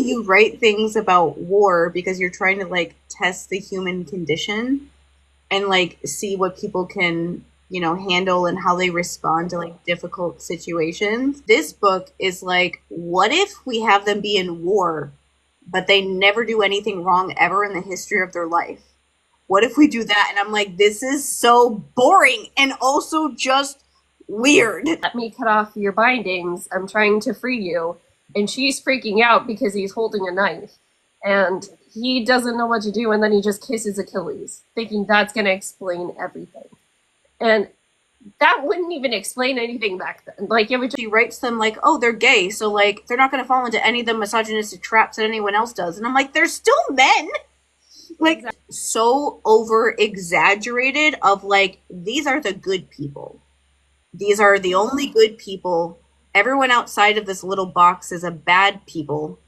you write things about war because you're trying to like test the human condition and like see what people can, handle and how they respond to like difficult situations. This book is like, what if we have them be in war, but they never do anything wrong ever in the history of their life? What if we do that? And I'm like, this is so boring and also just weird. Let me cut off your bindings. I'm trying to free you. And she's freaking out because he's holding a knife. And he doesn't know what to do. And then he just kisses Achilles, thinking that's going to explain everything. And that wouldn't even explain anything back then. Like, it would just... She writes them like, oh, they're gay. So, like, they're not going to fall into any of the misogynistic traps that anyone else does. And I'm like, they're still men. Like, exactly. So over exaggerated of like, these are the good people. These are the only good people. Everyone outside of this little box is a bad people.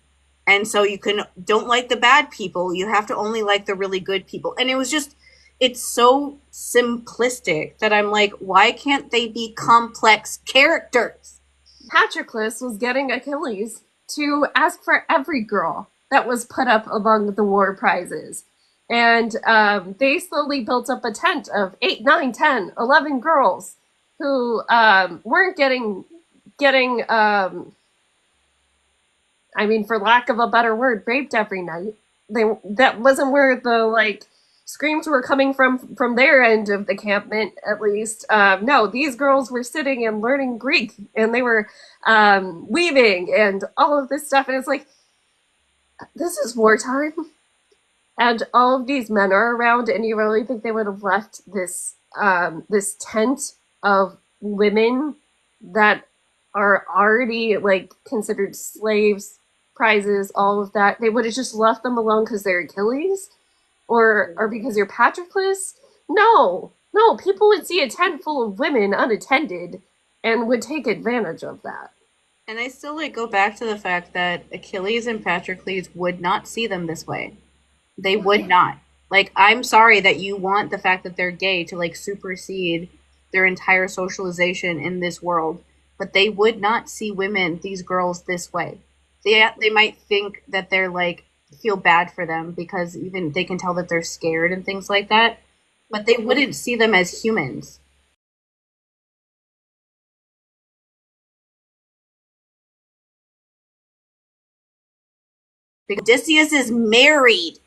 And so you don't like the bad people. You have to only like the really good people. And it was just, it's so simplistic that I'm like, why can't they be complex characters? Patroclus was getting Achilles to ask for every girl that was put up among the war prizes. And they slowly built up a tent of 8, 9, 10, 11 girls who weren't getting I mean, for lack of a better word, raped every night. That wasn't where the like screams were coming from their end of the campment, at least. No, these girls were sitting and learning Greek, and they were weaving and all of this stuff. And it's like, this is wartime, and all of these men are around, and you really think they would have left this this tent of women that are already like considered slaves, prizes, all of that? They would have just left them alone because they're Achilles, or because you're Patroclus? No, people would see a tent full of women unattended and would take advantage of that. And I still like go back to the fact that Achilles and Patroclus would not see them this way. They would not. Like, I'm sorry that you want the fact that they're gay to like supersede their entire socialization in this world, but they would not see women, these girls, this way. They might think that they're like, feel bad for them because even they can tell that they're scared and things like that, but they wouldn't see them as humans. Because Odysseus is married,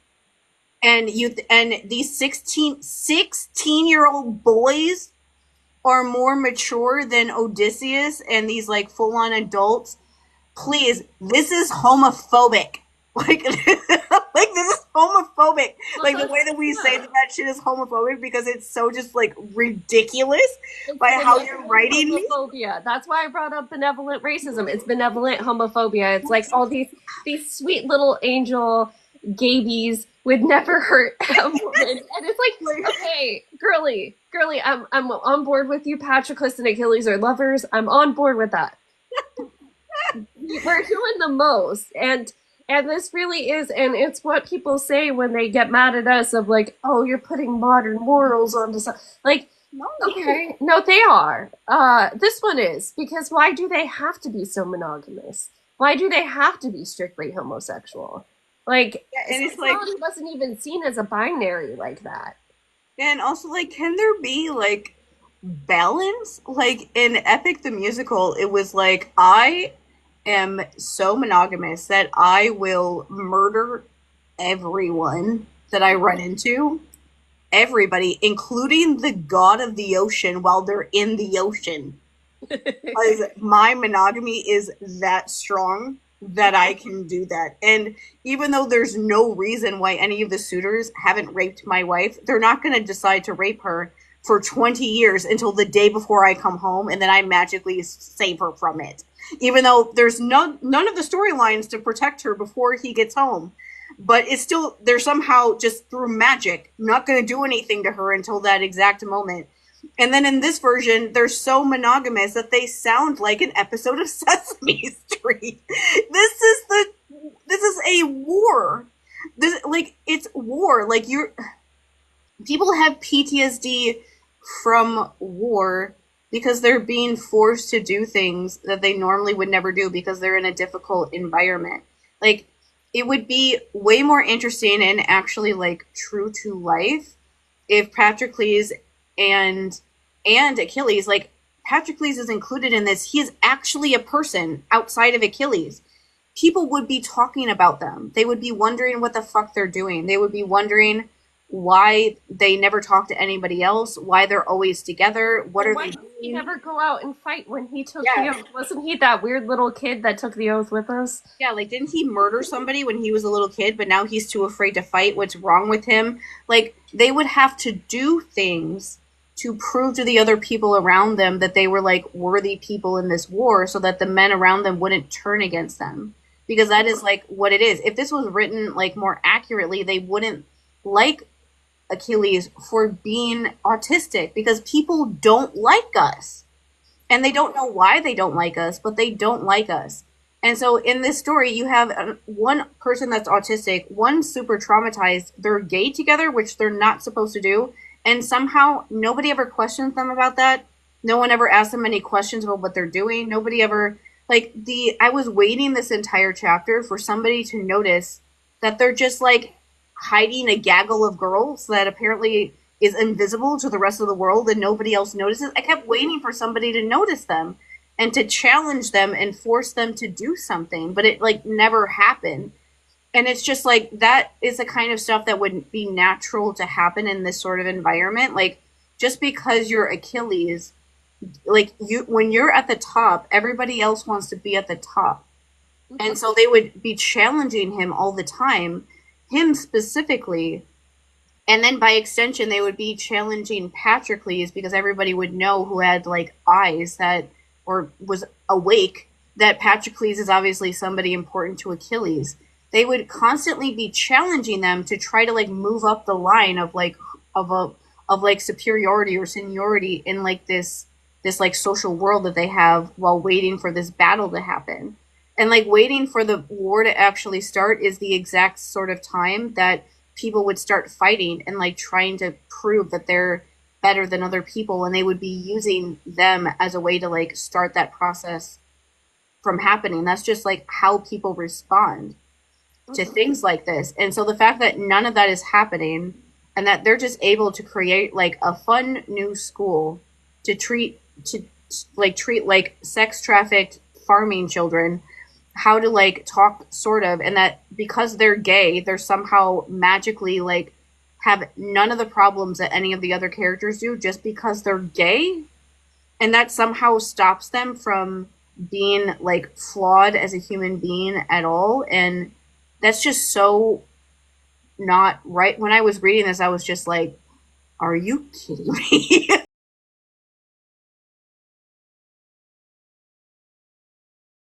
and these 16-year-old boys are more mature than Odysseus and these like full-on adults. Please, this is homophobic. Like, like this is homophobic. Like the way that we say that shit is homophobic because it's so just like ridiculous by how you're writing homophobia. That's why I brought up benevolent racism. It's benevolent homophobia. It's like all these sweet little angel gabies would never hurt a woman. And it's like, okay, girly, I'm on board with you. Patroclus and Achilles are lovers. I'm on board with that. We're doing the most, and this really is, and it's what people say when they get mad at us of like, oh, you're putting modern morals onto something. Like, okay, no, they are. This one is, because why do they have to be so monogamous? Why do they have to be strictly homosexual? Like, yeah, and it's like, it wasn't even seen as a binary like that. And also, like, can there be like balance? Like in Epic the Musical, it was like, I am so monogamous that I will murder everyone that I run into. Everybody, including the god of the ocean while they're in the ocean. Because my monogamy is that strong that I can do that. And even though there's no reason why any of the suitors haven't raped my wife, they're not going to decide to rape her for 20 years until the day before I come home, and then I magically save her from it. Even though there's none of the storylines to protect her before he gets home. But it's still, they're somehow just through magic not going to do anything to her until that exact moment. And then in this version, they're so monogamous that they sound like an episode of Sesame Street. This is a war. It's war. Like, people have PTSD from war because they're being forced to do things that they normally would never do because they're in a difficult environment. Like, it would be way more interesting and actually like true to life if Patroclus and Achilles, like Patroclus is included in this. He is actually a person outside of Achilles. People would be talking about them. They would be wondering what the fuck they're doing. They would be wondering why they never talk to anybody else, why they're always together, what And are why they did he doing? never go out and fight when he took the Yeah. oath? Wasn't he that weird little kid that took the oath with us? Yeah, like didn't he murder somebody when he was a little kid, but now he's too afraid to fight? What's wrong with him? Like they would have to do things to prove to the other people around them that they were like worthy people in this war so that the men around them wouldn't turn against them. Because that is like what it is. If this was written like more accurately, they wouldn't like Achilles for being autistic because people don't like us and they don't know why they don't like us, but they don't like us. And so in this story, you have one person that's autistic, one super traumatized. They're gay together, which they're not supposed to do, and somehow nobody ever questions them about that. No one ever asks them any questions about what they're doing. Nobody ever like the. I was waiting this entire chapter for somebody to notice that they're just like hiding a gaggle of girls that apparently is invisible to the rest of the world and nobody else notices. I kept waiting for somebody to notice them and to challenge them and force them to do something, but it like never happened. And it's just like that is the kind of stuff that would be natural to happen in this sort of environment. Like just because you're Achilles, like you when you're at the top, everybody else wants to be at the top. And so they would be challenging him all the time, him specifically, and then by extension they would be challenging Patroclus because everybody would know who had like eyes that or was awake that Patroclus is obviously somebody important to Achilles. They would constantly be challenging them to try to like move up the line of like of a of like superiority or seniority in like this like social world that they have while waiting for this battle to happen. And like waiting for the war to actually start is the exact sort of time that people would start fighting and like trying to prove that they're better than other people, and they would be using them as a way to like start that process from happening. That's just like how people respond to things like this. And so the fact that none of that is happening and that they're just able to create like a fun new school to treat like sex trafficked farming children how to like talk sort of, and that because they're gay they're somehow magically like have none of the problems that any of the other characters do just because they're gay, and that somehow stops them from being like flawed as a human being at all. And that's just so not right. When I was reading this I was just like, are you kidding me?